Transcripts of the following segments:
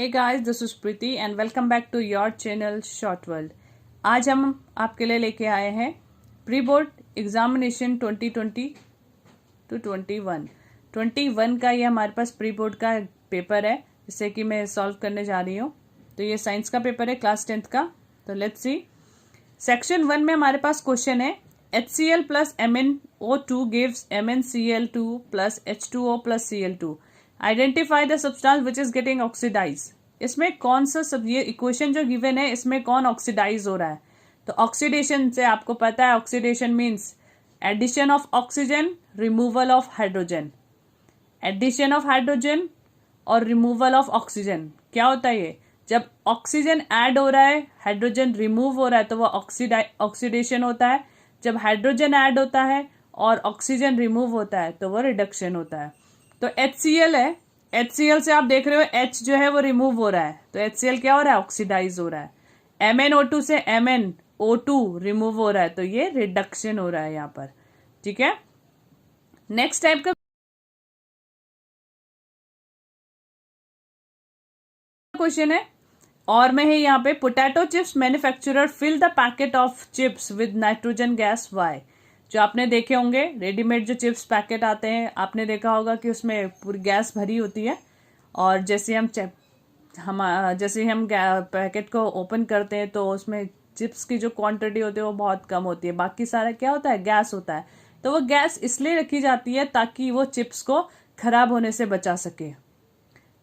Hey guys, this is Preeti and welcome back to your channel short world. आज हम आपके लिए लेके आए हैं प्री बोर्ड एग्जामिनेशन 2020 टू 21 का ये हमारे पास प्री बोर्ड का पेपर है, जिससे कि मैं सॉल्व करने जा रही हूँ। तो ये साइंस का पेपर है, क्लास 10th का। तो लेट्स सी। सेक्शन 1 में हमारे पास क्वेश्चन है HCl plus MnO2 gives MnCl2 plus H2O plus Cl2। Identify the substance which is getting oxidise. इसमें कौन सा सब ये इक्वेशन जो गिवन है इसमें कौन ऑक्सीडाइज हो रहा है? तो ऑक्सीडेशन से आपको पता है, oxidation means addition of oxygen, removal of hydrogen. Addition of hydrogen और रिमूवल ऑफ ऑक्सीजन क्या होता है? ये जब ऑक्सीजन ऐड हो रहा है, हाइड्रोजन रिमूव हो रहा है, तो वो ऑक्सीडेशन होता है। जब हाइड्रोजन ऐड होता है और ऑक्सीजन रिमूव होता है तो वो रिडक्शन होता है। तो HCl है, HCl से आप देख रहे हो H जो है वो रिमूव हो रहा है, तो HCl क्या हो रहा है? ऑक्सीडाइज हो रहा है। MnO2 से MnO2 रिमूव हो रहा है, तो ये रिडक्शन हो रहा है यहाँ पर। ठीक है, नेक्स्ट टाइप का क्वेश्चन है और में है यहाँ पे, potato chips manufacturer fill the packet of chips with nitrogen gas why. जो आपने देखे होंगे रेडीमेड जो चिप्स पैकेट आते हैं, आपने देखा होगा कि उसमें पूरी गैस भरी होती है, और जैसे हम पैकेट को ओपन करते हैं तो उसमें चिप्स की जो क्वांटिटी होती है वो बहुत कम होती है, बाकी सारा क्या होता है? गैस होता है। तो वो गैस इसलिए रखी जाती है ताकि वो चिप्स को खराब होने से बचा सके।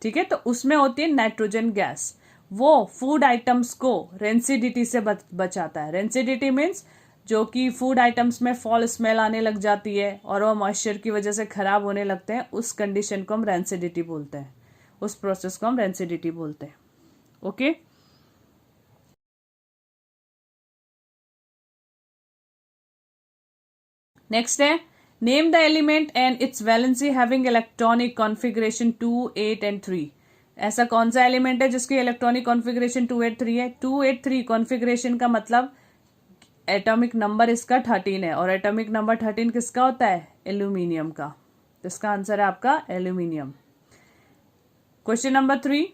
ठीक है, तो उसमें होती है नाइट्रोजन गैस। वो फूड आइटम्स को रेंसिडिटी से बचाता है। रेंसिडिटी मीन्स जो कि फूड आइटम्स में फॉल स्मेल आने लग जाती है और वो मॉइस्चर की वजह से खराब होने लगते हैं, उस कंडीशन को हम रेंसिडिटी बोलते हैं, उस प्रोसेस को हम रेंसिडिटी बोलते हैं। ओके, नेक्स्ट है, name the element and it's valency having electronic configuration 2, 8 and 3। ऐसा कौन सा एलिमेंट है जिसकी इलेक्ट्रॉनिक कॉन्फ़िगरेशन 2, 8, 3 है? 2, 8, 3 कॉन्फ़िगरेशन का मतलब एटॉमिक नंबर इसका 13 है, और एटॉमिक नंबर 13 किसका होता है? एल्यूमिनियम का। तो इसका आंसर है आपका aluminium. Question number 3,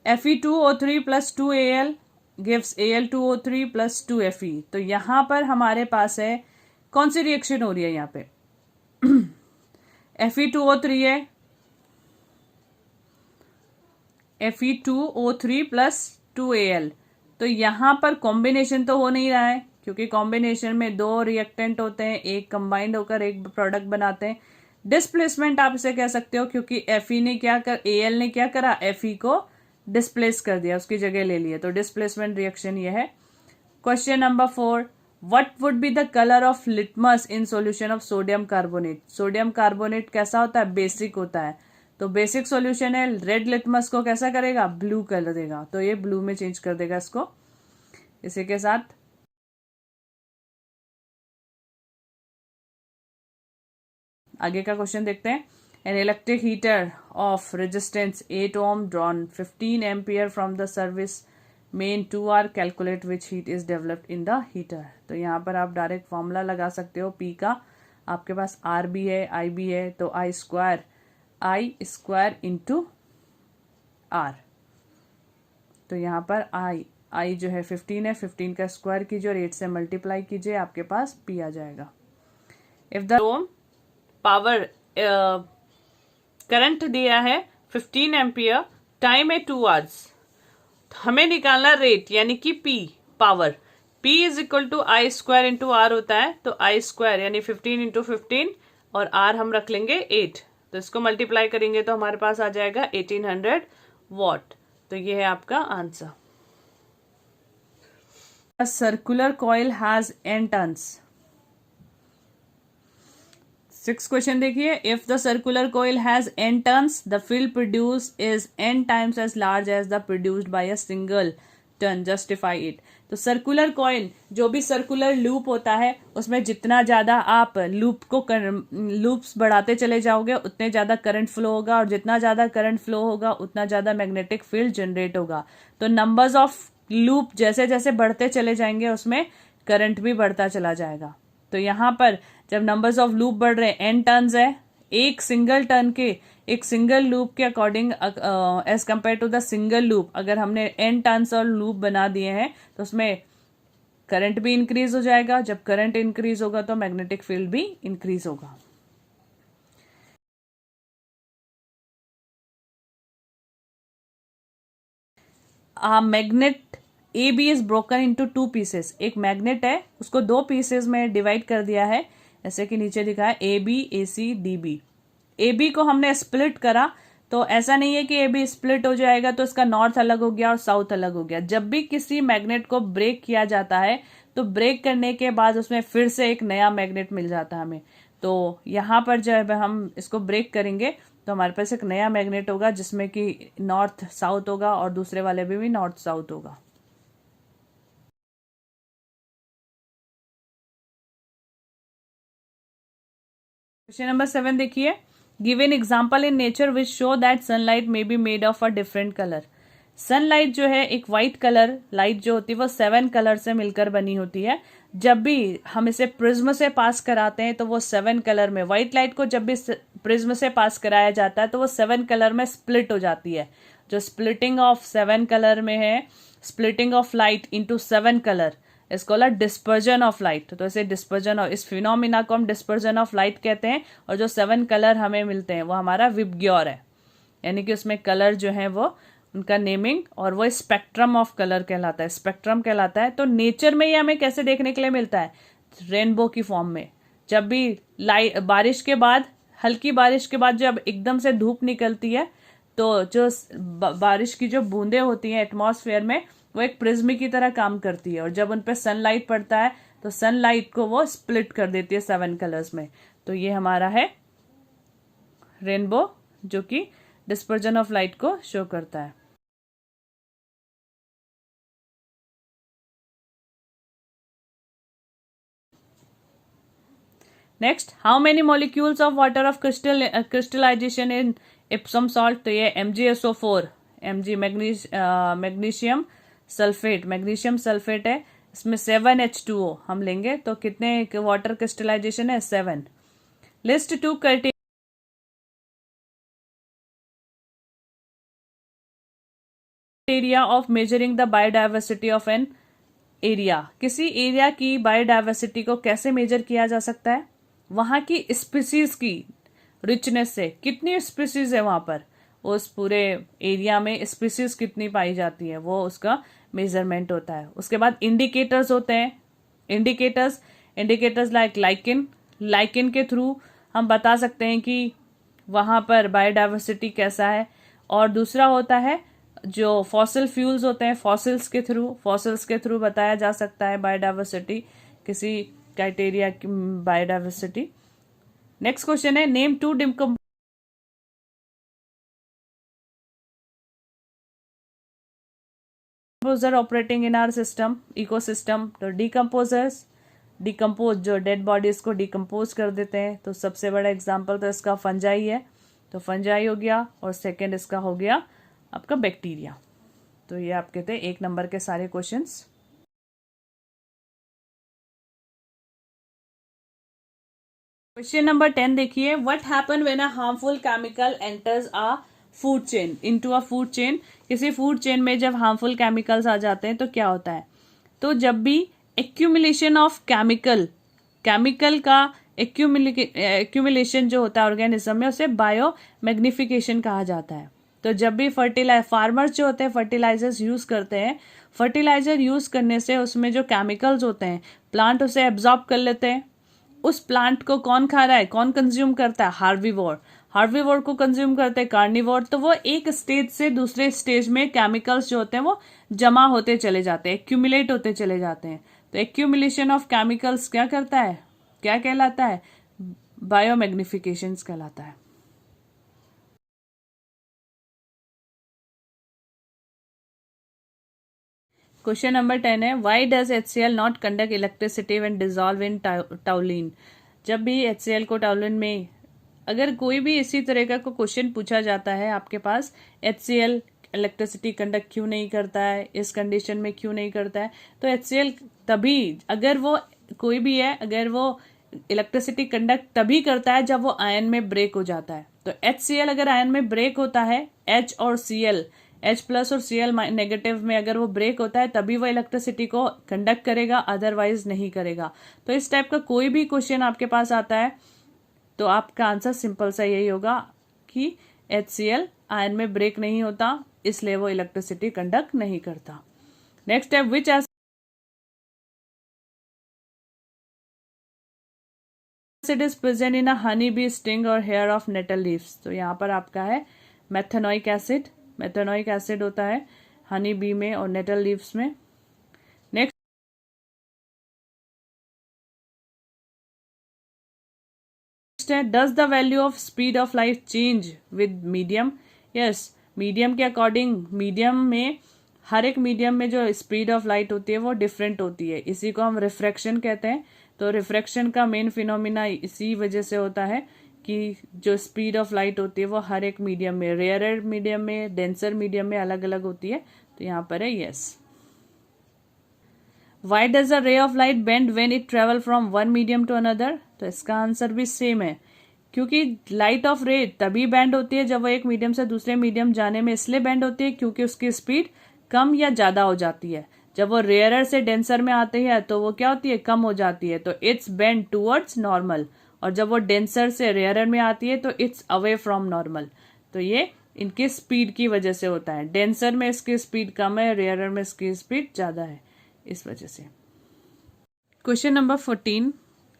Fe2O3 plus 2Al gives Al2O3 plus 2Fe। तो यहां पर हमारे पास है कौन सी रिएक्शन हो रही है यहाँ पे? Fe2O3 है, Fe2O3 प्लस 2Al। तो यहां पर कॉम्बिनेशन तो हो नहीं रहा है, क्योंकि कॉम्बिनेशन में दो रिएक्टेंट होते हैं, एक कंबाइंड होकर एक प्रोडक्ट बनाते हैं। डिस्प्लेसमेंट आप इसे कह सकते हो, क्योंकि Fe ने Al ने क्या करा? Fe को डिस्प्लेस कर दिया, उसकी जगह ले लिया, तो डिस्प्लेसमेंट रिएक्शन ये है। Question number 4, what would be the colour of litmus in solution of sodium carbonate. Sodium carbonate कैसा होता है? बेसिक होता है, तो बेसिक सॉल्यूशन है। रेड लिटमस को कैसा करेगा? ब्लू कर देगा, तो ये ब्लू में चेंज कर देगा इसको। इसी के साथ आगे का क्वेश्चन देखते हैं। An electric heater of resistance 8 ohm drawn 15 ampere from the service main 2R calculate which heat is developed in the heater. तो यहाँ पर आप डायरेक्ट फॉर्मूला लगा सकते हो पी का। आपके पास R भी है, I भी है, तो I स्क्वायर इंटू R। तो यहाँ पर I जो है 15 है, 15 का स्क्वायर कीजिए और 8 से मल्टीप्लाई कीजिए, आपके पास P आ जाएगा। इफ द पावर करंट दिया है 15 एम्पियर, टाइम है 2 hours, हमें निकालना रेट यानी कि P power. P is equal to I square into R होता है, तो I स्क्वायर यानी 15 इंटू 15 और R हम रख लेंगे 8, तो इसको मल्टीप्लाई करेंगे तो हमारे पास आ जाएगा 1800 वॉट। तो ये है आपका answer. A circular coil has n turns। 6 question देखिए, if the circular coil has n turns the field produce is n times as large as the produced by a single turn, justify it. तो circular coil, जो भी circular loop होता है, उसमें जितना ज्यादा आप लूप्स बढ़ाते चले जाओगे उतने ज्यादा करंट फ्लो होगा, और जितना ज्यादा करंट फ्लो होगा उतना ज्यादा मैग्नेटिक फील्ड जनरेट होगा। तो नंबर्स ऑफ लूप जैसे जैसे बढ़ते चले जाएंगे उसमें करंट भी बढ़ता चला जाएगा। तो यहाँ पर जब नंबर्स ऑफ लूप बढ़ रहे हैं, n टर्न्स है, एक सिंगल टर्न के एक सिंगल लूप के according as compare to the single loop अगर हमने n टर्न्स और लूप बना दिए हैं तो उसमें करंट भी इंक्रीज हो जाएगा। जब करंट इंक्रीज होगा तो मैग्नेटिक फील्ड भी इंक्रीज होगा। Magnet A B is broken into 2 pieces. एक मैग्नेट है, उसको 2 पीसेस में डिवाइड कर दिया है, जैसे कि नीचे दिखा है A B A C D B. A B को हमने स्प्लिट करा, तो ऐसा नहीं है कि ए बी स्प्लिट हो जाएगा तो इसका नॉर्थ अलग हो गया और साउथ अलग हो गया। जब भी किसी मैग्नेट को ब्रेक किया जाता है तो ब्रेक करने के बाद उसमें फिर से एक नया मैग्नेट मिल जाता है हमें। तो यहाँ पर जब हम इसको ब्रेक करेंगे तो हमारे पास एक नया मैग्नेट होगा जिसमें कि नॉर्थ साउथ होगा और दूसरे वाले भी नॉर्थ साउथ होगा। क्वेश्चन नंबर 7 देखिए, give an example in nature which show that sunlight may be made of a different colour. Sunlight जो है एक व्हाइट कलर लाइट जो होती है वो 7 कलर से मिलकर बनी होती है। जब भी हम इसे प्रिज्म से पास कराते हैं तो वो 7 कलर में, व्हाइट लाइट को जब भी प्रिज्म से पास कराया जाता है तो वो 7 कलर में स्प्लिट हो जाती है। जो स्प्लिटिंग ऑफ 7 कलर में है, splitting of light into 7 colour, इसको बोला डिस्पर्जन ऑफ लाइट। तो इसे डिस्पर्जन ऑफ, इस फिनोमिना को हम डिस्पर्जन ऑफ लाइट कहते हैं। और जो 7 कलर हमें मिलते हैं वो हमारा विबग्योर है, यानी कि उसमें कलर जो है वो उनका नेमिंग, और वो स्पेक्ट्रम ऑफ कलर कहलाता है, स्पेक्ट्रम कहलाता है। तो नेचर में ये हमें कैसे देखने के लिए मिलता है? रेनबो की फॉर्म में। जब भी बारिश के बाद, हल्की बारिश के बाद जब एकदम से धूप निकलती है तो जो बारिश की जो बूंदें होती हैं एटमॉस्फेयर में वो एक प्रिज्म की तरह काम करती है, और जब उन पर सनलाइट पड़ता है तो सनलाइट को वो स्प्लिट कर देती है 7 कलर्स में। तो ये हमारा है रेनबो, जो कि डिस्पर्जन ऑफ लाइट को शो करता है। Next, how many molecules of water of crystallisation in Epsom salt. तो ये MgSO4, Mg magnesium sulphate, magnesium sulphate है, इसमें 7H2O हम लेंगे तो कितने वाटर क्रिस्टलाइजेशन है? 7। List 2 criteria of measuring the biodiversity of an area. किसी एरिया की बायोडाइवर्सिटी को कैसे मेजर किया जा सकता है? वहां की स्पीसीज की रिचनेस से, कितनी स्पीसीज है वहां पर, उस पूरे एरिया में स्पीसीज कितनी पाई जाती है, वो उसका मेजरमेंट होता है। उसके बाद इंडिकेटर्स होते हैं, इंडिकेटर्स लाइक लाइकिन के थ्रू हम बता सकते हैं कि वहां पर बायोडाइवर्सिटी कैसा है। और दूसरा होता है जो फॉसिल फ्यूल्स होते हैं, फॉसिल्स के थ्रू बताया जा सकता है बायोडाइवर्सिटी, किसी क्राइटेरिया की बायोडाइवर्सिटी। नेक्स्ट क्वेश्चन है, name 2 decomposer operating in our system ecosystem. तो डिकम्पोज जो डेड बॉडीज को डिकम्पोज कर देते हैं, तो सबसे बड़ा एग्जांपल तो इसका फंजाई है, तो फंजाई हो गया, और सेकंड इसका हो गया आपका बैक्टीरिया। तो ये आपके थे 1 नंबर के सारे क्वेश्चंस। क्वेश्चन नंबर 10 देखिए, what happen when a harmful chemical enters a food chain, into a food chain. किसी फूड चेन में जब हार्मफुल केमिकल्स आ जाते हैं तो क्या होता है? तो जब भी एक्यूमुलेशन ऑफ केमिकल का एक्यूमुलेशन जो होता है ऑर्गेनिज्म में, उसे बायो मैग्निफिकेशन कहा जाता है। तो जब भी फार्मर्स जो होते हैं फर्टिलाइजर्स यूज करते हैं, फर्टिलाइजर यूज करने से उसमें जो केमिकल्स होते हैं प्लांट उसे एब्जॉर्ब कर लेते हैं। उस प्लांट को कौन खा रहा है, कौन कंज्यूम करता है? हार्बीवोर को कंज्यूम करते हैं कार्निवोर। तो वो एक स्टेज से दूसरे स्टेज में केमिकल्स जो होते हैं वो जमा होते चले जाते हैं, एक्यूमुलेट होते चले जाते हैं। तो एक्यूमुलेशन ऑफ केमिकल्स क्या करता है, क्या कहलाता है? बायोमैग्निफिकेशन कहलाता है। क्वेश्चन नंबर 10 है, why does HCl not conduct electricity when dissolve in टाउलिन। जब भी HCl को टाउलिन में, अगर कोई भी इसी तरह का कोई क्वेश्चन पूछा जाता है आपके पास, HCl इलेक्ट्रिसिटी कंडक्ट क्यों नहीं करता है, इस कंडीशन में क्यों नहीं करता है, तो HCl तभी, अगर वो कोई भी है, अगर वो इलेक्ट्रिसिटी कंडक्ट तभी करता है जब वो आयन में ब्रेक हो जाता है। तो HCl अगर आयन में ब्रेक होता है, H और Cl, H प्लस और Cl नेगेटिव में अगर वो ब्रेक होता है तभी वो इलेक्ट्रिसिटी को कंडक्ट करेगा, अदरवाइज नहीं करेगा। तो इस टाइप का कोई भी क्वेश्चन आपके पास आता है तो आपका आंसर सिंपल सा यही होगा कि HCl आयन में ब्रेक नहीं होता, इसलिए वो इलेक्ट्रिसिटी कंडक्ट नहीं करता। नेक्स्ट है विच acid is present in a honey bee sting और हेयर ऑफ नेटल लीव्स। तो यहाँ पर आपका है मेथेनोइक एसिड। मेथेनोइक एसिड होता है हनी बी में और नेटल लीव्स में। नेक्स्ट है does the value of speed of light change with medium. Yes, medium के अकॉर्डिंग, मीडियम में हर एक मीडियम में जो स्पीड ऑफ लाइट होती है वो डिफरेंट होती है, इसी को हम रिफ्रैक्शन कहते हैं। तो रिफ्रैक्शन का मेन फिनोमिना इसी वजह से होता है कि जो स्पीड ऑफ लाइट होती है वो हर एक मीडियम में, रेयरर मीडियम में, डेंसर मीडियम में अलग अलग होती है। तो यहाँ पर है yes. Y does a ray of light bend when it travel from one medium to another. तो इसका आंसर भी सेम है, क्योंकि लाइट ऑफ रे तभी बेंड होती है जब वो एक मीडियम से दूसरे मीडियम जाने में इसलिए बेंड होती है क्योंकि उसकी स्पीड कम या ज्यादा हो जाती है। जब वो रेयरर से डेंसर में आती है तो वो क्या होती है, कम हो जाती है, तो इट्स बेंड टूवर्ड्स नॉर्मल। और जब वो डेंसर से रेयरर में आती है तो इट्स अवे फ्रॉम नॉर्मल। तो ये इनकी स्पीड की वजह से होता है, डेंसर में इसकी स्पीड कम है, रेयरर में इसकी स्पीड ज्यादा है, इस वजह से। क्वेश्चन नंबर 14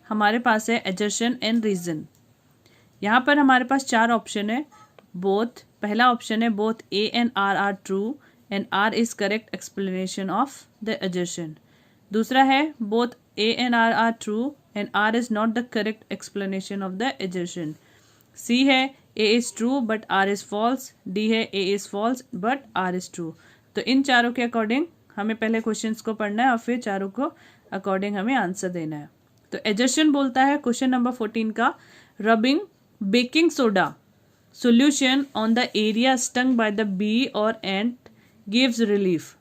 हमारे पास है एजर्शन एंड रीजन। यहाँ पर हमारे पास 4 ऑप्शन है। बोथ, पहला ऑप्शन है both A and R are true and R is correct explanation of the assertion. दूसरा है both A and R are true and R is not the correct explanation of the assertion. C है A is true but R is false. D है A is false but R is true. तो इन चारों के according हमें पहले questions को पढ़ना है और फिर चारों को अकॉर्डिंग हमें आंसर देना है। तो एजर्शन बोलता है क्वेश्चन नंबर 14 का, rubbing baking soda solution on the area stung by the bee or ant gives relief।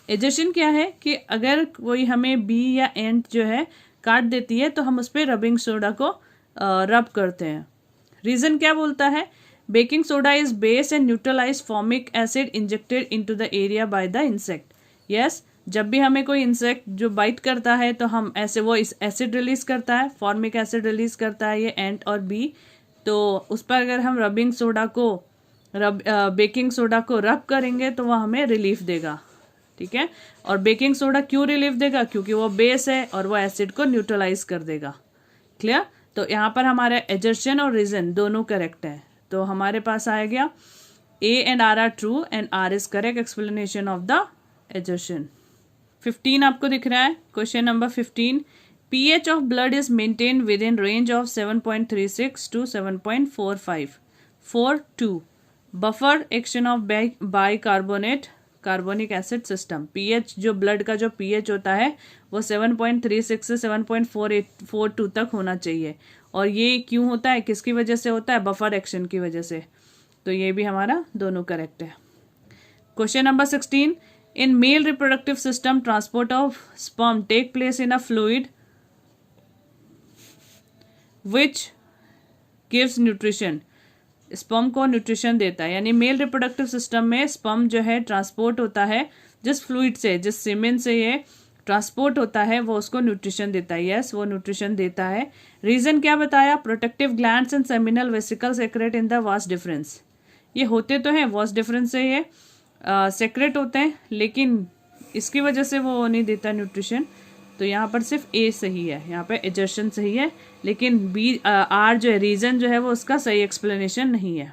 Assertion क्या है कि अगर कोई हमें बी या एंट जो है काट देती है तो हम उस पर रबिंग सोडा को रब करते हैं। रीजन क्या बोलता है, baking soda is base and neutralise formic acid injected into the area by the insect. Yes, जब भी हमें कोई इंसेक्ट जो बाइट करता है तो हम ऐसे वो इस एसिड रिलीज करता है, फॉर्मिक एसिड रिलीज करता है ये एंट और बी। तो उस पर अगर हम बेकिंग सोडा को रब करेंगे तो वह हमें रिलीफ देगा। ठीक है, और बेकिंग सोडा क्यों रिलीफ देगा, क्योंकि वो बेस है और वो एसिड को न्यूट्रलाइज कर देगा। क्लियर। तो यहाँ पर हमारे एजर्शन और रीजन दोनों करेक्ट है। तो हमारे पास आ गया A and R are true and R is correct explanation of the assertion. 15 आपको दिख रहा है question number 15, pH of blood is maintained within range of 7.36 to 7.45 for 2 buffer action of bicarbonate carbonic acid system. pH जो blood का जो pH होता है वो 7.36 से 7.42 तक होना चाहिए। और ये क्यों होता है, किसकी वजह से होता है, बफर एक्शन की वजह से। तो ये भी हमारा दोनों करेक्ट है। Question number 16, in male reproductive system transport of sperm take place in a fluid which gives nutrition। Sperm को न्यूट्रिशन देता है, यानी मेल रिप्रोडक्टिव सिस्टम में स्पर्म जो है ट्रांसपोर्ट होता है जिस फ्लूइड से, जिस सीमेन से ये ट्रांसपोर्ट होता है वो उसको न्यूट्रिशन देता है। यस, वो न्यूट्रिशन देता है। रीजन क्या बताया, protective glands and seminal vesicle secrete in the vas deferens. ये होते तो हैं वास डिफरेंस से ये सेक्रेट होते हैं, लेकिन इसकी वजह से वो नहीं देता न्यूट्रिशन। तो यहाँ पर सिर्फ ए सही है, यहाँ पे एजर्शन सही है, लेकिन बी आर जो है रीजन जो है वो उसका सही एक्सप्लेनेशन नहीं है।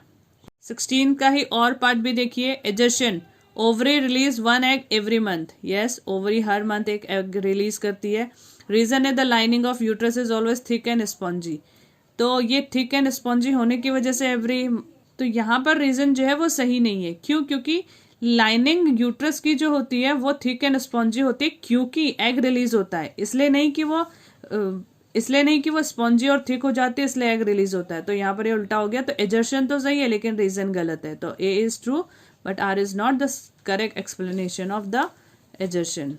16 का ही और पार्ट भी देखिए, assertion ovary release 1 egg every month. Yes, ovary हर मंथ एक एग रिलीज करती है। रीजन है the lining of uterus is always thick and spongy. तो ये थिक एंड स्पॉन्जी होने की वजह से तो यहाँ पर रीजन जो है वो सही नहीं है। क्यों, क्योंकि लाइनिंग यूट्रस की जो होती है वो थिक एंड स्पॉन्जी होती है क्योंकि एग रिलीज होता है, इसलिए नहीं कि वो स्पॉन्जी और थिक हो जाती है इसलिए एग रिलीज होता है। तो यहाँ पर ये उल्टा हो गया। तो एजर्शन तो सही है लेकिन रीजन गलत है। तो A is true but R is not the correct explanation of the assertion.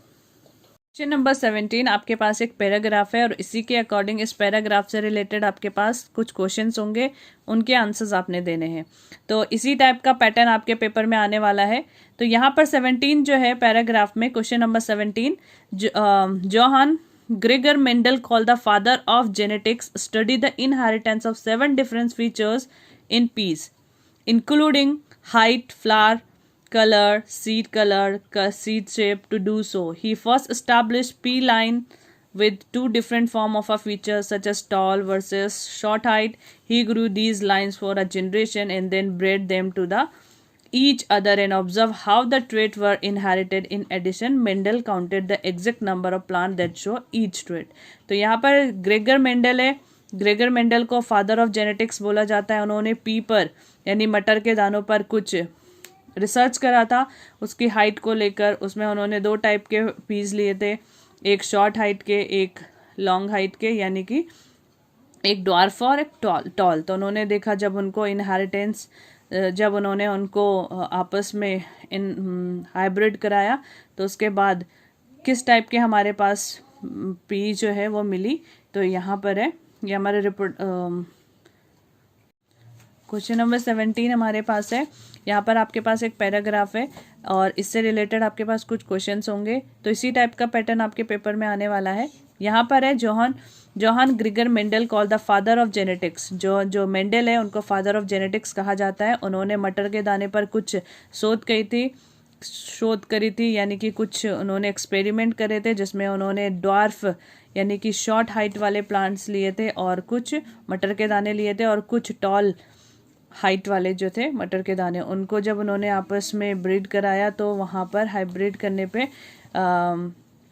Question number 17 आपके पास एक पैराग्राफ है और इसी के अकॉर्डिंग इस पैराग्राफ से रिलेटेड आपके पास कुछ क्वेश्चंस होंगे, उनके आंसर्स आपने देने हैं। तो इसी टाइप का पैटर्न आपके पेपर में आने वाला है। तो यहाँ पर 17 जो है पैराग्राफ में, question number 17, Johann Gregor Mendel called the father of genetics study the inheritance of 7 different features in peas including height, flower, color, seed shape. To do so, he first established P line with 2 different form of a feature such as tall versus short height. He grew these lines for a generation and then bred them to the each other and observed how the traits were inherited. In addition, Mendel counted the exact number of plants that show each trait. तो यहाँ पर Gregor Mendel है। Gregor Mendel को father of genetics बोला जाता है। उन्होंने P पर यानी मटर के दानों पर कुछ रिसर्च करा था उसकी हाइट को लेकर। उसमें उन्होंने 2 टाइप के पीस लिए थे, एक शॉर्ट हाइट के, एक लॉन्ग हाइट के, यानी कि एक ड्वार्फ और एक टॉल। तो उन्होंने देखा जब उनको इनहेरिटेंस, जब उन्होंने उनको आपस में हाइब्रिड कराया तो उसके बाद किस टाइप के हमारे पास पी जो है वो मिली। तो यहाँ पर है, ये हमारे रिपोर्ट क्वेश्चन नंबर 17 हमारे पास है। यहाँ पर आपके पास एक पैराग्राफ है और इससे रिलेटेड आपके पास कुछ क्वेश्चंस होंगे। तो इसी टाइप का पैटर्न आपके पेपर में आने वाला है। यहाँ पर है Johann Gregor Mendel called the father of genetics. जो मेंडल है उनको फादर ऑफ जेनेटिक्स कहा जाता है। उन्होंने मटर के दाने पर कुछ शोध करी थी यानी कि कुछ उन्होंने एक्सपेरिमेंट करे थे जिसमें उन्होंने ड्वार्फ यानी कि शॉर्ट हाइट वाले प्लांट्स लिए थे और कुछ मटर के दाने लिए थे और कुछ टॉल हाइट वाले जो थे मटर के दाने, उनको जब उन्होंने आपस में ब्रीड कराया तो वहाँ पर हाइब्रिड करने पे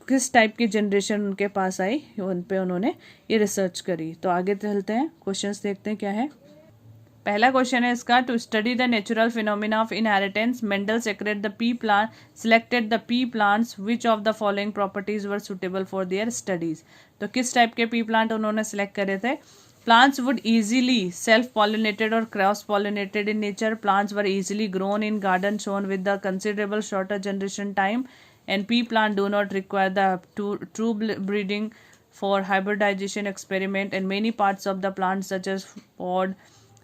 किस टाइप की जनरेशन उनके पास आई, उन पे उन्होंने ये रिसर्च करी। तो आगे चलते हैं, क्वेश्चंस देखते हैं क्या है। पहला क्वेश्चन है इसका, to study the natural phenomena of inheritance Mendel selected the pea plants which of the following properties were suitable for their studies. तो किस टाइप के पी प्लांट उन्होंने सिलेक्ट करे थे। Plants would easily self-pollinated or cross-pollinated in nature. Plants were easily grown in garden shown with the considerable shorter generation time, and pea plant do not require the true breeding for hybridization experiment. And many parts of the plant such as pod,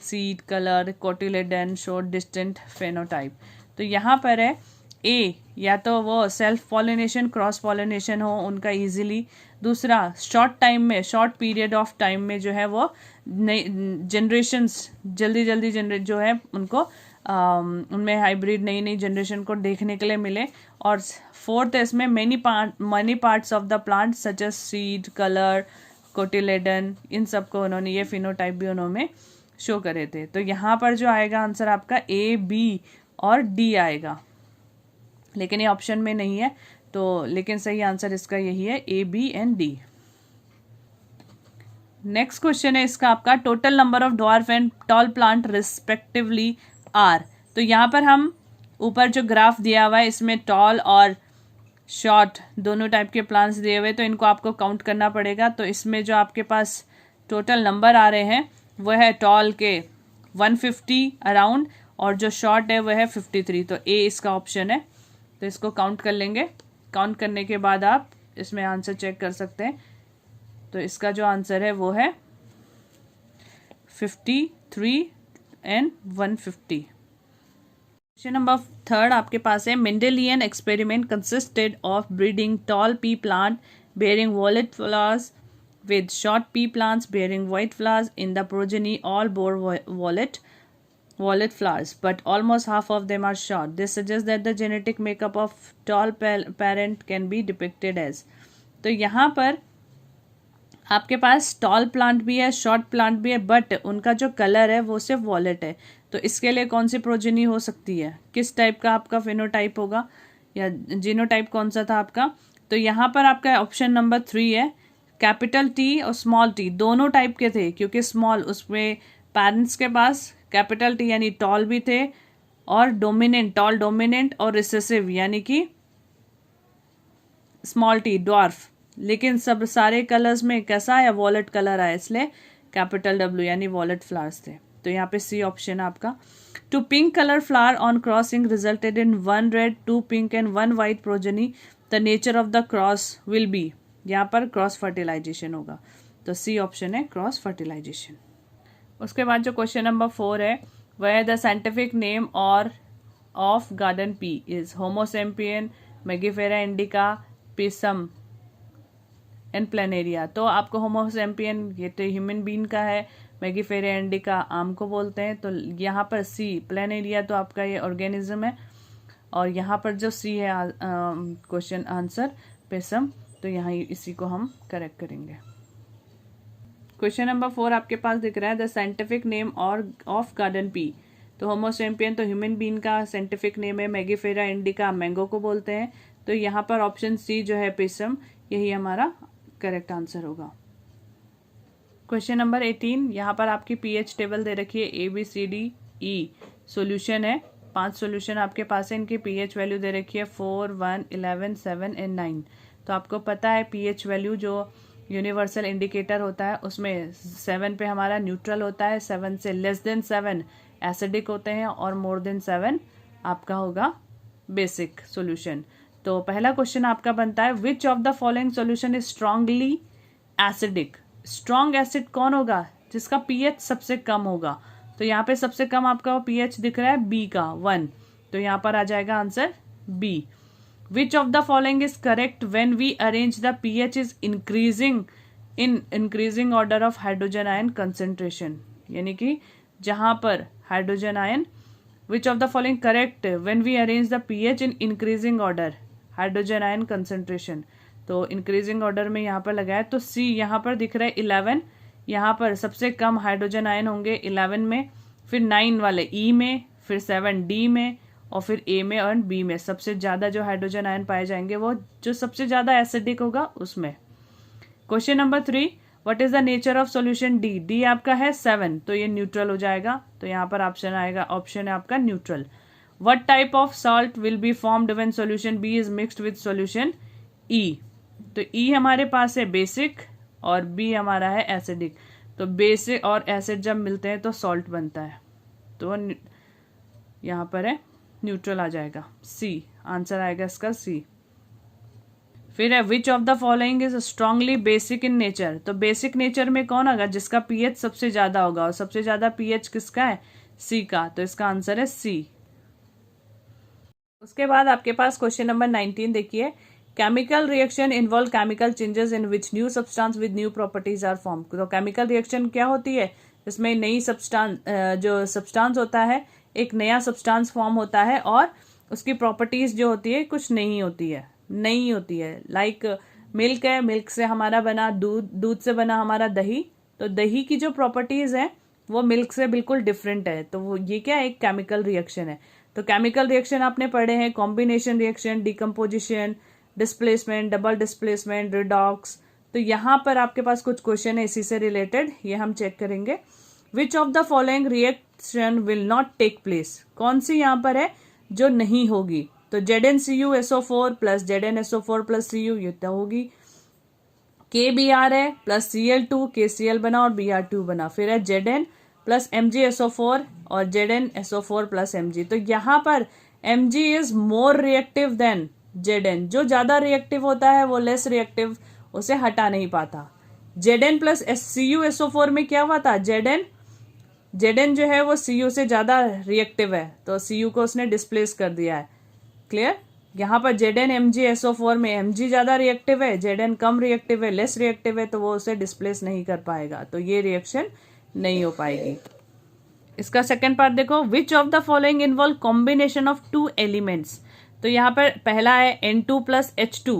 seed, color, cotyledon showed distinct phenotype. तो यहाँ पर है ए, या तो वो self pollination cross pollination हो उनका easily, दूसरा शॉर्ट टाइम में, शॉर्ट पीरियड ऑफ टाइम में जो है वो नई जनरेशन्स जल्दी जनरेट जो है उनको उनमें हाइब्रिड नई जनरेशन को देखने के लिए मिले। और फोर्थ इसमें many parts of the plant such as seed, colour, cotyledon, इन सब को उन्होंने ये फिनोटाइप भी उन्होंने शो करे थे। तो यहाँ पर जो आएगा आंसर आपका ए, बी और डी आएगा, लेकिन ये ऑप्शन में नहीं है। तो लेकिन सही आंसर इसका यही है, A, B and D. Next question है इसका आपका, total number of dwarf and tall plant respectively are. तो यहाँ पर हम ऊपर जो ग्राफ दिया हुआ है इसमें टॉल और शॉर्ट दोनों टाइप के प्लांट्स दिए हुए, तो इनको आपको काउंट करना पड़ेगा। तो इसमें जो आपके पास टोटल नंबर आ रहे हैं वो है टॉल के 150 अराउंड और जो शॉर्ट है वो है 53। तो ए इसका ऑप्शन है। तो इसको काउंट कर लेंगे, काउंट करने के बाद आप इसमें आंसर चेक कर सकते हैं। तो इसका जो आंसर है वो है 53 एंड 150। क्वेश्चन नंबर 3 आपके पास है, Mendelian experiment consisted of breeding toll P plant bearing violet flowers with short pea plants bearing white flowers. In the progeny all bore violet flowers, but almost half of them are short. This suggests that the genetic makeup of tall parent can be depicted as. तो यहाँ पर आपके पास tall plant भी है, short plant भी है, but उनका जो कलर है वो सिर्फ वॉलेट है। तो इसके लिए कौन सी प्रोजेनी हो सकती है, किस टाइप का आपका फिनोटाइप होगा या जीनोटाइप कौन सा था आपका। तो यहाँ पर आपका ऑप्शन नंबर 3 है, कैपिटल टी और स्मॉल टी दोनों टाइप के थे, क्योंकि स्मॉल उसमें पेरेंट्स के पास कैपिटल टी यानी टॉल भी थे और डोमिनेंट, टॉल डोमिनेंट और रिसेसिव यानी कि स्मॉल टी ड्वार्फ। लेकिन सब सारे कलर्स में कैसा आया, वॉलेट कलर आया, इसलिए कैपिटल डब्ल्यू यानी वॉलेट फ्लावर्स थे। तो यहाँ पे सी ऑप्शन है आपका। Two pink colour flower on crossing resulted in 1 red 2 pink and 1 white progeny the nature of the cross will be, यहाँ पर क्रॉस फर्टिलाइजेशन होगा, तो सी ऑप्शन है क्रॉस फर्टिलाइजेशन। उसके बाद जो क्वेश्चन नंबर 4 है वह है द साइंटिफिक नेम और of garden pea is homo champagne, मेगिफेरा indica, Pisum and planaria. तो आपको होमो सैम्पियन ये तो ह्यूमन बीन का है, मेगिफेरा इंडिका आम को बोलते हैं, तो यहाँ पर सी प्लेनेरिया तो आपका ये ऑर्गेनिज्म है, और यहाँ पर जो सी है क्वेश्चन आंसर पिसम, तो यहाँ इसी को हम करेक्ट करेंगे। क्वेश्चन नंबर 4 आपके पास दिख रहा है द साइंटिफिक नेम और ऑफ गार्डन पी। तो होमो सैम्पियन तो ह्यूमन बीन का साइंटिफिक नेम है, मेगिफेरा इंडिका मैंगो को बोलते हैं, तो यहाँ पर ऑप्शन सी जो है पिसम, यही हमारा करेक्ट आंसर होगा। क्वेश्चन नंबर 18, यहाँ पर आपकी पीएच टेबल दे रखी है ABCDE, सॉल्यूशन है 5 सॉल्यूशन आपके पास है, इनकी पीएच वैल्यू दे रखी है 4, 1, 11, 7 एंड 9। तो आपको पता है पीएच वैल्यू जो यूनिवर्सल इंडिकेटर होता है उसमें 7 पे हमारा न्यूट्रल होता है, 7 से लेस देन 7 एसिडिक होते हैं, और मोर देन 7 आपका होगा बेसिक सॉल्यूशन। तो पहला क्वेश्चन आपका बनता है which of the following solution is strongly acidic. Strong acid कौन होगा जिसका पीएच सबसे कम होगा, तो यहाँ पे सबसे कम आपका पीएच दिख रहा है बी का 1, तो यहाँ पर आ जाएगा answer B. Which of the following is correct when we arrange the pH is increasing in increasing order of hydrogen ion concentration, यानी कि जहां पर hydrogen ion, which of the following correct when we arrange the pH in increasing order hydrogen ion concentration, तो increasing order में यहाँ पर लगाया, तो सी यहाँ पर दिख रहा है 11, यहाँ पर सबसे कम हाइड्रोजन आयन होंगे 11 में, फिर 9 वाले ई में, फिर 7 डी में, और फिर ए में और बी में सबसे ज्यादा जो हाइड्रोजन आयन पाए जाएंगे वो जो सबसे ज्यादा एसिडिक होगा उसमें। Question number 3, what is the nature of solution D. D आपका है 7, तो ये न्यूट्रल हो जाएगा, तो यहाँ पर ऑप्शन आएगा, ऑप्शन है आपका neutral. What type of salt will be formed when solution B is mixed with solution E. तो ई हमारे पास है बेसिक और बी हमारा है एसिडिक, तो बेसिक और एसिड जब मिलते हैं तो सॉल्ट बनता है, तो यहाँ पर है न्यूट्रल आ जाएगा, सी आंसर आएगा इसका सी। फिर है which of the following is strongly basic in nature. तो बेसिक नेचर में कौन होगा जिसका पीएच सबसे ज्यादा होगा, और सबसे ज्यादा पीएच किसका है सी का, तो इसका आंसर है सी। उसके बाद आपके पास क्वेश्चन नंबर 19 देखिए, chemical reaction involve chemical changes in which new substance with new properties are form. तो केमिकल रिएक्शन क्या होती है, इसमें नई सब्सटेंस जो सब्सटेंस होता है एक नया सब्सटेंस फॉर्म होता है, और उसकी प्रॉपर्टीज जो होती है कुछ नहीं होती है, नई होती है। लाइक मिल्क है, मिल्क से हमारा बना दूध, दूध से बना हमारा दही, तो दही की जो प्रॉपर्टीज है वो मिल्क से बिल्कुल डिफरेंट है, तो वो ये क्या एक केमिकल रिएक्शन है। तो केमिकल रिएक्शन आपने पढ़े हैं combination reaction, decomposition, displacement, double displacement, redox. तो यहाँ पर आपके पास कुछ क्वेश्चन है इसी से रिलेटेड, ये हम चेक करेंगे। Which of the following reaction will not take place, कौन सी यहाँ पर है जो नहीं होगी, तो ZnCuSO4 plus ZnSO4 plus Cu ये तो होगी। KBr है प्लस Cl2, KCl बना और Br2 बना, फिर है Zn प्लस MgSO4 और ZnSO4 प्लस Mg। तो यहाँ पर Mg is more reactive than Zn, जो ज्यादा रिएक्टिव होता है वो लेस रिएक्टिव, उसे हटा नहीं पाता। Zn प्लस CuSO4 में क्या हुआ था, Zn जो है वो Cu से ज्यादा रिएक्टिव है, तो Cu को उसने डिस्प्लेस कर दिया है। क्लियर, यहाँ पर Zn MgSO4 में Mg ज्यादा रिएक्टिव है, Zn कम रिएक्टिव है, लेस रिएक्टिव है, तो वो उसे डिस्प्लेस नहीं कर पाएगा, तो ये रिएक्शन नहीं हो पाएगी। इसका सेकंड पार्ट देखो, विच of the following involve combination of 2 elements. तो यहाँ पर पहला है N2 प्लस H2,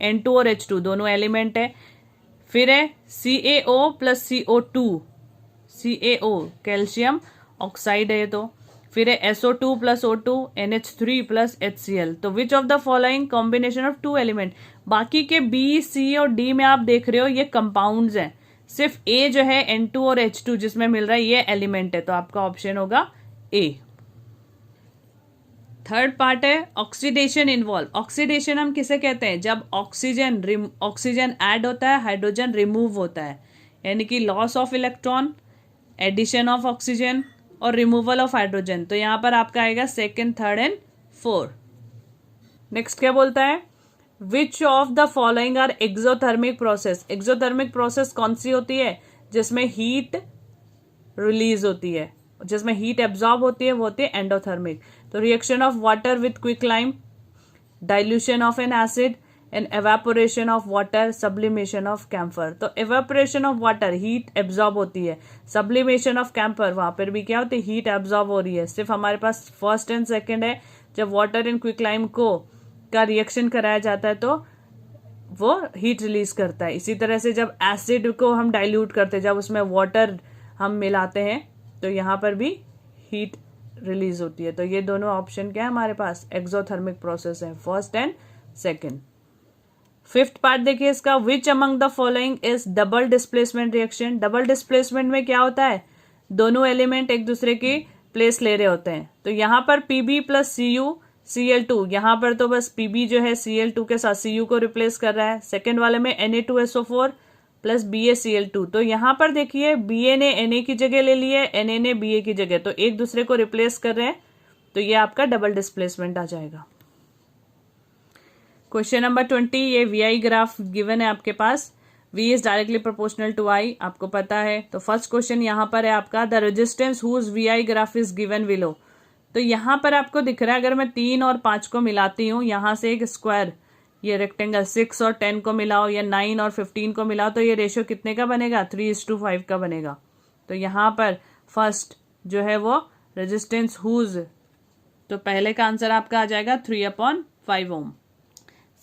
N2 और H2 दोनों एलिमेंट है। फिर है CaO plus CO2, CaO calcium oxide है, तो फिर है SO2 plus O2, NH3 plus HCl। तो विच of the following combination of 2 element. बाकी के B, C और D में आप देख रहे हो ये कंपाउंड्स हैं, सिर्फ A जो है N2 और H2 जिसमें मिल रहा है ये एलिमेंट है, तो आपका ऑप्शन होगा A। थर्ड पार्ट है ऑक्सीडेशन इन्वॉल्व। ऑक्सीडेशन हम किसे कहते हैं, जब ऑक्सीजन ऐड होता है, हाइड्रोजन रिमूव होता है, यानी कि loss of electron, addition of oxygen और रिमूवल ऑफ हाइड्रोजन। तो यहाँ पर आपका आएगा second, third and fourth. Next क्या बोलता है, which of the following are exothermic process. Exothermic process कौन सी होती है? जिसमें हीट रिलीज होती है, जिसमें हीट एब्जॉर्ब होती है, वो होती है एंडोथर्मिक। तो reaction of water with quicklime, dilution of an acid and evaporation of water, sublimation of camphor. तो evaporation of water heat absorb होती है, सब्लिमेशन ऑफ कैम्फर वहां पर भी क्या होती है? हीट एब्जॉर्ब हो रही है। सिर्फ हमारे पास फर्स्ट एंड सेकेंड है। जब वाटर इन क्विकलाइम को का रिएक्शन कराया जाता है तो वो हीट रिलीज करता है। इसी तरह से जब एसिड को हम डाइल्यूट करते हैं, जब उसमें वाटर हम मिलाते हैं, तो यहाँ पर भी हीट रिलीज होती है। तो ये दोनों ऑप्शन क्या है हमारे पास? एक्सोथर्मिक प्रोसेस है, first and second. Fifth part देखिए इसका, which among the following is double displacement reaction. Double displacement में क्या होता है? दोनों एलिमेंट एक दूसरे की प्लेस ले रहे होते हैं। तो यहाँ पर Pb प्लस Cu Cl2, यहाँ पर तो बस Pb जो है Cl2 के साथ Cu को रिप्लेस कर रहा है। सेकेंड वाले में Na2SO4 प्लस BaCl2। तो यहाँ पर देखिए Ba ने Na की जगह ले ली है, Na ने Ba की जगह, तो एक दूसरे को रिप्लेस कर रहे हैं। तो ये आपका डबल डिस्प्लेसमेंट आ जाएगा। क्वेश्चन नंबर 20, ये VI ग्राफ गिवन है आपके पास। V is directly proportional to I, आपको पता है। तो फर्स्ट क्वेश्चन यहाँ पर है आपका, the resistance whose VI graph is given below. तो यहाँ पर आपको दिख रहा है, अगर मैं 3 और 5 को मिलाती हूँ, यहाँ से एक स्क्वायर, ये रेक्टेंगल 6 और 10 को मिलाओ या 9 और 15 को मिलाओ, तो ये रेशियो कितने का बनेगा? 3:5 का बनेगा। तो यहाँ पर फर्स्ट जो है वो रेजिस्टेंस हुज, तो पहले का आंसर आपका आ जाएगा 3/5 ओम।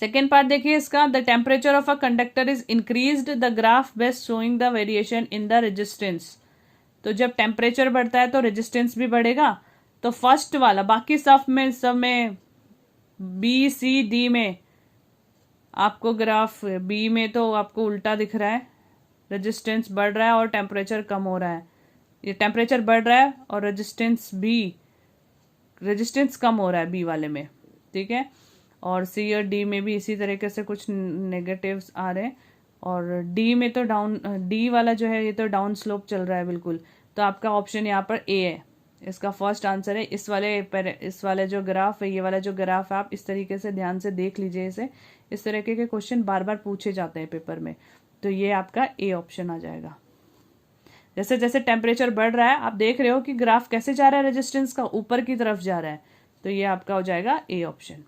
सेकेंड पार्ट देखिए इसका, the temperature of a conductor is increased, the graph best showing the variation in the resistance. तो जब टेम्परेचर बढ़ता है तो रेजिस्टेंस भी बढ़ेगा। तो फर्स्ट वाला, बाकी सब में बी सी डी में आपको ग्राफ, बी में तो आपको उल्टा दिख रहा है, रेजिस्टेंस बढ़ रहा है और टेम्परेचर कम हो रहा है। ये टेम्परेचर बढ़ रहा है और रेजिस्टेंस कम हो रहा है बी वाले में, ठीक है। और सी और डी में भी इसी तरीके से कुछ नेगेटिव्स आ रहे हैं। और डी में तो डी वाला जो है ये तो डाउन स्लोप चल रहा है बिल्कुल। तो आपका ऑप्शन यहाँ पर ए है, इसका फर्स्ट आंसर है। इस वाले जो ग्राफ है, ये वाला जो ग्राफ है, आप इस तरीके से ध्यान से देख लीजिए इसे। इस तरीके के क्वेश्चन बार बार पूछे जाते हैं पेपर में। तो ये आपका ए ऑप्शन आ जाएगा। जैसे जैसे टेम्परेचर बढ़ रहा है, आप देख रहे हो कि ग्राफ कैसे जा रहा है, रेजिस्टेंस का ऊपर की तरफ जा रहा है। तो ये आपका हो जाएगा ए ऑप्शन।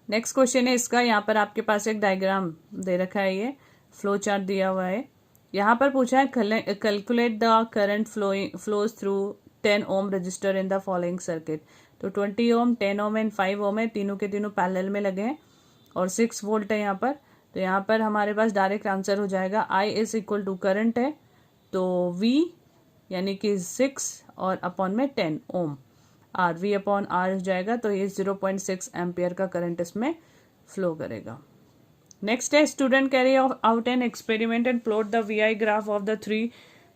नेक्स्ट क्वेश्चन है इसका, यहाँ पर आपके पास एक डायग्राम दे रखा है, ये फ्लो चार्ट दिया हुआ है। यहाँ पर पूछा है calculate the current flows through 10 ohm resistor in the following circuit. तो 20 ओम, 10 ओम एंड 5 ओम है, तीनों के तीनों पैरेलल में लगे हैं और 6 वोल्ट है यहाँ पर। तो यहाँ पर हमारे पास डायरेक्ट आंसर हो जाएगा I is equal to current है, तो V यानी कि 6 और अपॉन में 10 ओम, R V अपॉन R हो जाएगा। तो ये 0.6 एम्पियर का करंट इसमें फ्लो करेगा। नेक्स्ट है, student carry out an experiment and plot the VI graph of the 3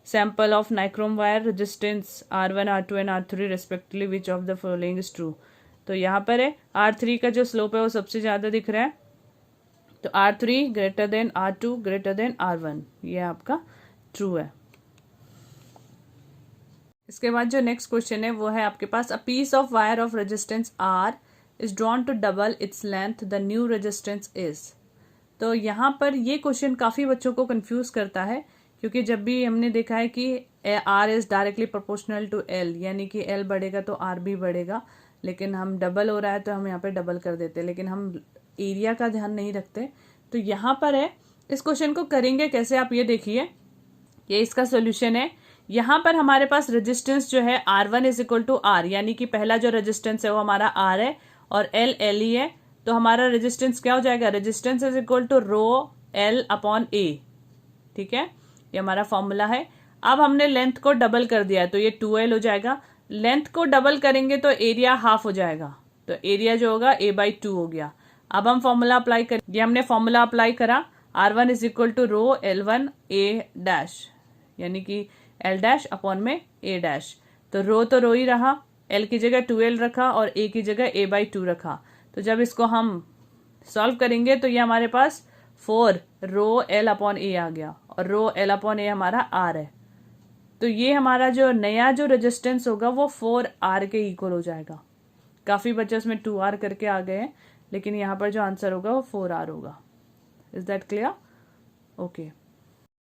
sample of nichrome wire resistance R1, R2 and R3 respectively, which of the following is true. तो यहाँ पर है R3 का जो slope है वो सबसे ज्यादा दिख रहा है, तो R3 greater than R2 greater than R1, ये आपका ट्रू है। इसके बाद जो नेक्स्ट क्वेश्चन है वो है आपके पास, a piece of wire of resistance R is drawn to double its length, the new resistance is. तो यहाँ पर ये क्वेश्चन काफी बच्चों को कंफ्यूज करता है, क्योंकि जब भी हमने देखा है कि R is directly proportional to L, यानी कि L बढ़ेगा तो R भी बढ़ेगा, लेकिन हम डबल हो रहा है तो हम यहाँ पे डबल कर देते हैं, लेकिन हम एरिया का ध्यान नहीं रखते। तो यहाँ पर है, इस क्वेश्चन को करेंगे कैसे, आप ये देखिए, ये इसका सोल्यूशन है। यहाँ पर हमारे पास रेजिस्टेंस जो है R1 is equal to R, यानी कि पहला जो रेजिस्टेंस है वो हमारा R है और L L ही है। तो हमारा रेजिस्टेंस क्या हो जाएगा, resistance is equal to rho L upon A, ठीक है, ये हमारा फॉर्मूला है। अब हमने लेंथ को डबल कर दिया है तो ये 2L हो जाएगा। लेंथ को डबल करेंगे तो एरिया हाफ हो जाएगा, तो एरिया जो होगा A/2 हो गया। अब हम फॉर्मूला अप्लाई कर, ये हमने फॉर्मूला अप्लाई करा, R1 is equal to rho L1 A dash, यानी कि L डैश अपॉन में A डैश। तो रो ही रहा, L की जगह 2L रखा और A की जगह A/2 रखा। तो जब इसको हम सॉल्व करेंगे तो ये हमारे पास 4 रो L अपॉन A आ गया और रो L अपॉन A हमारा R है। तो ये हमारा जो नया जो रेजिस्टेंस होगा वो 4R के इक्वल हो जाएगा। काफी बच्चे उसमें 2R करके आ गए हैं, लेकिन यहाँ पर जो आंसर होगा वो 4R होगा। Is that clear? ओके।